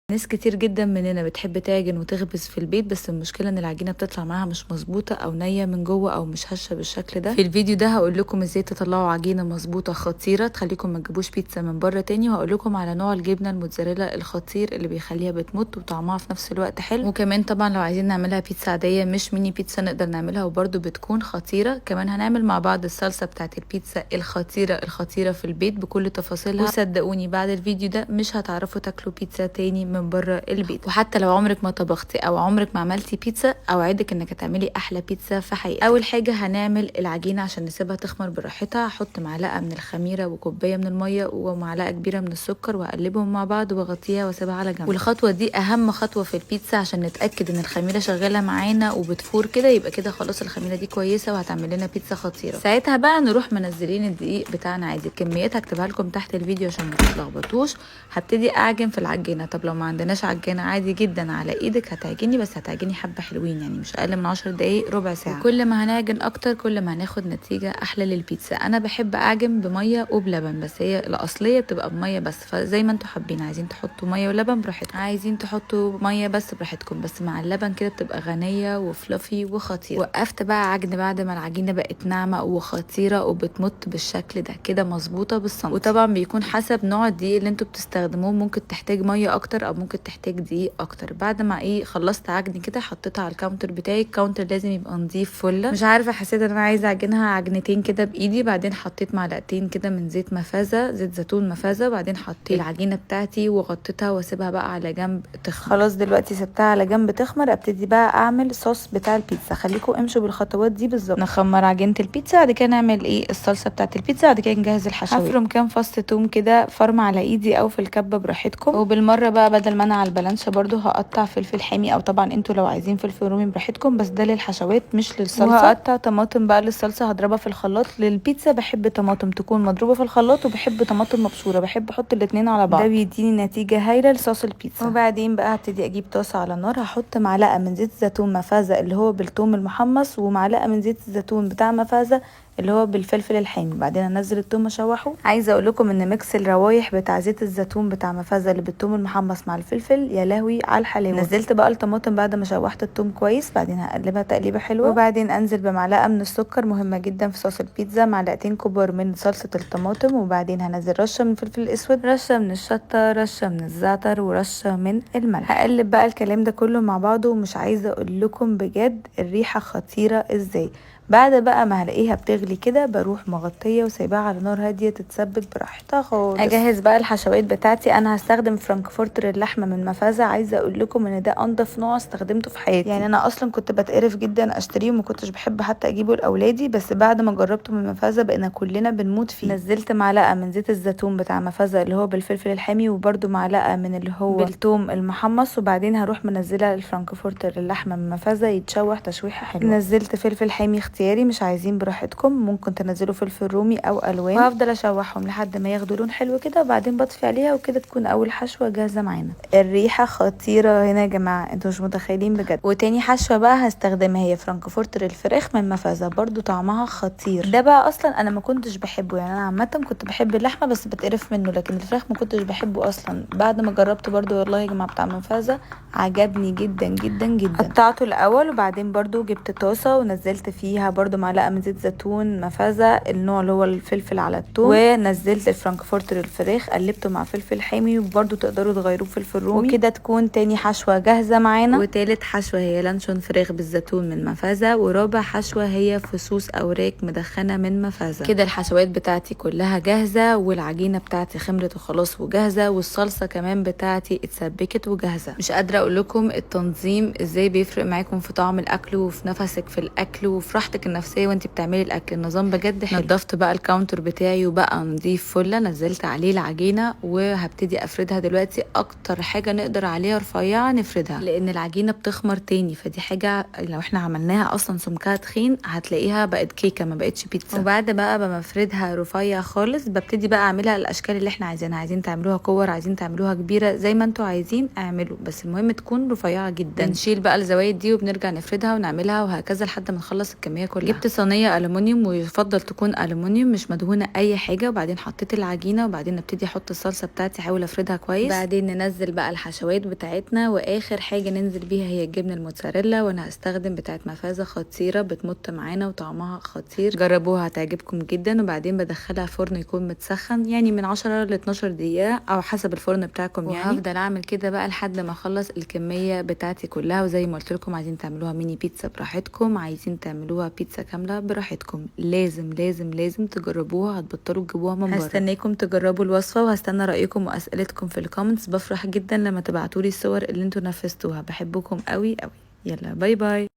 ناس كتير جدا مننا بتحب تعجن وتخبز في البيت، بس المشكله ان العجينه بتطلع معاها مش مظبوطه او نيه من جوه او مش هشه بالشكل ده. في الفيديو ده هقول لكم ازاي تطلعوا عجينه مظبوطه خطيره تخليكم ما تجيبوش بيتزا من بره تاني، وهقول لكم على نوع الجبنه الموتزاريلا الخطير اللي بيخليها بتمط وطعمها في نفس الوقت حلو. وكمان طبعا لو عايزين نعملها بيتزا عاديه مش ميني بيتزا نقدر نعملها وبرده بتكون خطيره. كمان هنعمل مع بعض الصلصه بتاعت البيتزا الخطيره في البيت بكل تفاصيلها، وصدقوني بعد الفيديو ده مش هتعرفوا تاكلوا بيتزا تاني من بره البيت. وحتى لو عمرك ما طبختي او عمرك ما عملتي بيتزا، اوعدك انك هتعملي احلى بيتزا في حياتك. اول حاجه هنعمل العجينه عشان نسيبها تخمر براحتها. هحط معلقه من الخميره وكوبايه من الميه ومعلقه كبيره من السكر واقلبهم مع بعض واغطيها واسيبها على جنب. والخطوه دي اهم خطوه في البيتزا عشان نتاكد ان الخميره شغاله معانا وبتفور كده، يبقى كده خلاص الخميره دي كويسه وهتعمل لنا بيتزا خطيره. ساعتها بقى نروح منزلين الدقيق بتاعنا عادي. الكميات هكتبها لكم تحت الفيديو عشان ما تتلخبطوش. هبتدي اعجن في العجينه. طب لو ما عندناش عجينه عادي جدا على ايدك هتعجني، بس هتعجني حبه حلوين يعني مش اقل من 10 دقايق ربع ساعه. وكل ما هنعجن اكتر كل ما هناخد نتيجه احلى للبيتزا. انا بحب اعجن بميه وبلبن، بس هي الاصليه بتبقى بميه بس، فزي ما انتم حابين. عايزين تحطوا ميه ولبن براحتكم، عايزين تحطوا ميه بس براحتكم، بس مع اللبن كده بتبقى غنيه وفلافي وخطيره. وقفت بقى عجن بعد ما العجينه بقت ناعمه وخطيره وبتمط بالشكل ده كده مظبوطه بالسنتي. وطبعا بيكون حسب نوع الدقيق اللي انتوا بتستخدموه، ممكن تحتاج ميه اكتر او ممكن تحتاج دقيق اكتر. بعد ما خلصت عجن كده حطيتها على الكاونتر بتاعي. الكاونتر لازم يبقى نظيف فله. مش عارفه حسيت ان انا عايزه اعجنها عجنتين كده بايدي. بعدين حطيت معلقتين كده من زيت مفازه، زيت زيتون مفازه. بعدين حطيت العجينه بتاعتي وغطيتها واسيبها بقى على جنب تخمر. خلاص دلوقتي سبتها على جنب تخمر. ابتدي بقى اعمل صوص بتاع البيتزا. خليكم امشوا بالخطوات دي بالظبط. نخمر عجينه البيتزا، بعد كده نعمل الصلصه بتاعه البيتزا، بعد كده نجهز الحشوات. هفرم كام فص توم كده فرم على ايدي او في الكبه براحتكم. وبالمره بقى بدل ما انا على البلانشه برده هقطع فلفل حامي، او طبعا انتوا لو عايزين فلفل رومي براحتكم، بس ده للحشوات مش للصلصه. وهقطع طماطم بقى للصلصه هضربها في الخلاط. للبيتزا بحب طماطم تكون مضروبه في الخلاط وبحب طماطم مبشوره، بحب احط الاثنين على بعض، ده بيديني نتيجه هايله لصوص البيتزا. وبعدين بقى هبتدي اجيب طاسه على النار. هحط معلقه من زيت زيتون مفازه اللي هو بالثوم المحمص، ومعلقه من زيت الزيتون بتاع مفازه اللي هو بالفلفل الحامي. بعدين انزل الثوم اشوحه. عايزه اقول لكم ان ميكس الروايح بتاع زيت الزيتون بتاع مفازه اللي بالثوم المحمص مع الفلفل يا لهوي على الحلاوه. نزلت بقى الطماطم بعد ما شوحت الثوم كويس. بعدين هقلبها تقليبه حلوه. وبعدين انزل بمعلقه من السكر مهمه جدا في صوص البيتزا، معلقتين كبار من صلصه الطماطم. وبعدين هنزل رشه من الفلفل الاسود، رشه من الشطه، رشه من الزعتر، ورشه من الملح. هقلب بقى الكلام ده كله مع بعضه. ومش عايزه اقول لكم بجد الريحه خطيره ازاي. بعد بقى ما هلاقيها بتغلي كده بروح مغطيه وسايباها على نار هاديه تتسبك براحتها خالص. اجهز بقى الحشوات بتاعتي. انا هستخدم فرانكفورتر اللحمه من مفازه. عايزه اقول لكم ان ده انضف نوع استخدمته في حياتي. يعني انا اصلا كنت بتقرف جدا اشتريه وما كنتش بحب حتى اجيبه لاولادي، بس بعد ما جربته من مفازه بقينا كلنا بنموت فيه. نزلت معلقه من زيت الزيتون بتاع مفازه اللي هو بالفلفل الحامي، وبرده معلقه من اللي هو بالثوم المحمص. وبعدين هروح منزلها الفرانكفورتر اللحمه من مفازه يتشوح تشويحه حلوه. نزلت فلفل حامي اختياري، مش عايزين براحتكم، ممكن تنزلوا فلفل رومي او الوان. وهفضل اشوحهم لحد ما ياخدوا لون حلو كده. وبعدين بطفي عليها وكده تكون اول حشوه جاهزه معانا. الريحه خطيره هنا يا جماعه، انتوا مش متخيلين بجد. وتاني حشوه بقى هستخدمها هي فرانكفورتر الفراخ من مفازه، برضو طعمها خطير. ده بقى اصلا انا ما كنتش بحبه، يعني انا عامه كنت بحب اللحمه بس بتقرف منه، لكن الفراخ ما كنتش بحبه اصلا. بعد ما جربته برضو والله يا جماعه بتاع مفازه عجبني جدا جدا جدا. قطعته الاول وبعدين برضو جبت طاسه ونزلت فيها برضو معلقه من زيت زيتون مفازه النوع اللي هو الفلفل على الثوم، ونزلت الفرانكفورتر الفراخ قلبته مع فلفل حامي، وبرضو تقدروا تغيروه فلفل رومي. وكده تكون تاني حشوه جاهزه معانا. وتالت حشوه هي لانشون فراخ بالزيتون من مفازه. ورابع حشوه هي فصوص اوراق مدخنه من مفازه. كده الحشوات بتاعتي كلها جاهزه، والعجينه بتاعتي خمرت وخلاص وجاهزه، والصلصه كمان بتاعتي اتسبكت وجاهزه. مش قادره اقول لكم التنظيم ازاي بيفرق معاكم في طعم الاكل وفي نفسك في الاكل وفي راحتك النفسيه وانت بتعملي الاكل. النظام بجد حلو. نضفت بقى الكاونتر بتاعي وبقى نضيف فله. نزلت عليه العجينه وهبتدي افردها دلوقتي. اكتر حاجه نقدر عليها رفيعه نفردها، لان العجينه بتخمر تاني، فدي حاجه لو احنا عملناها اصلا سمكها تخين هتلاقيها بقت كيكه ما بقتش بيتزا. وبعد بقى بمفردها رفيع خالص ببتدي بقى اعملها الاشكال اللي احنا عايزينها. عايزين تعملوها كور، عايزين تعملوها كبيره، زي ما انتوا عايزين اعملوا، بس المهم تكون رفيعه جدا. نشيل بقى الزوايد دي وبنرجع نفردها ونعملها وهكذا لحد ما نخلص الكميه الكميه كلها. جبت صينيه الومنيوم، ويفضل تكون الومنيوم مش مدهونه اي حاجه، وبعدين حطيت العجينه، وبعدين ابتدي احط الصلصه بتاعتي، احاول افردها كويس. بعدين ننزل بقى الحشوات بتاعتنا، واخر حاجه ننزل بيها هي الجبنه الموتزاريلا، وانا هستخدم بتاعت مفازه خطيره بتمط معانا وطعمها خطير، جربوها هتعجبكم جدا. وبعدين بدخلها فرن يكون متسخن يعني من 10 ل 12 دقيقه او حسب الفرن بتاعكم يعني. وهفضل اعمل كده بقى لحد ما اخلص الكميه بتاعتي كلها. وزي ما قلت لكم، عايزين تعملوها ميني بيتزا براحتكم، عايزين تعملوها بيتزا كامله براحتكم. لازم لازم لازم تجربوها، هتبطلوا تجيبوها من بره. هستناكم تجربوا الوصفه، وهستنى رايكم واسئلتكم في الكومنتس. بفرح جدا لما تبعتولي الصور اللي انتوا نفذتوها. بحبكم قوي قوي. يلا باي باي.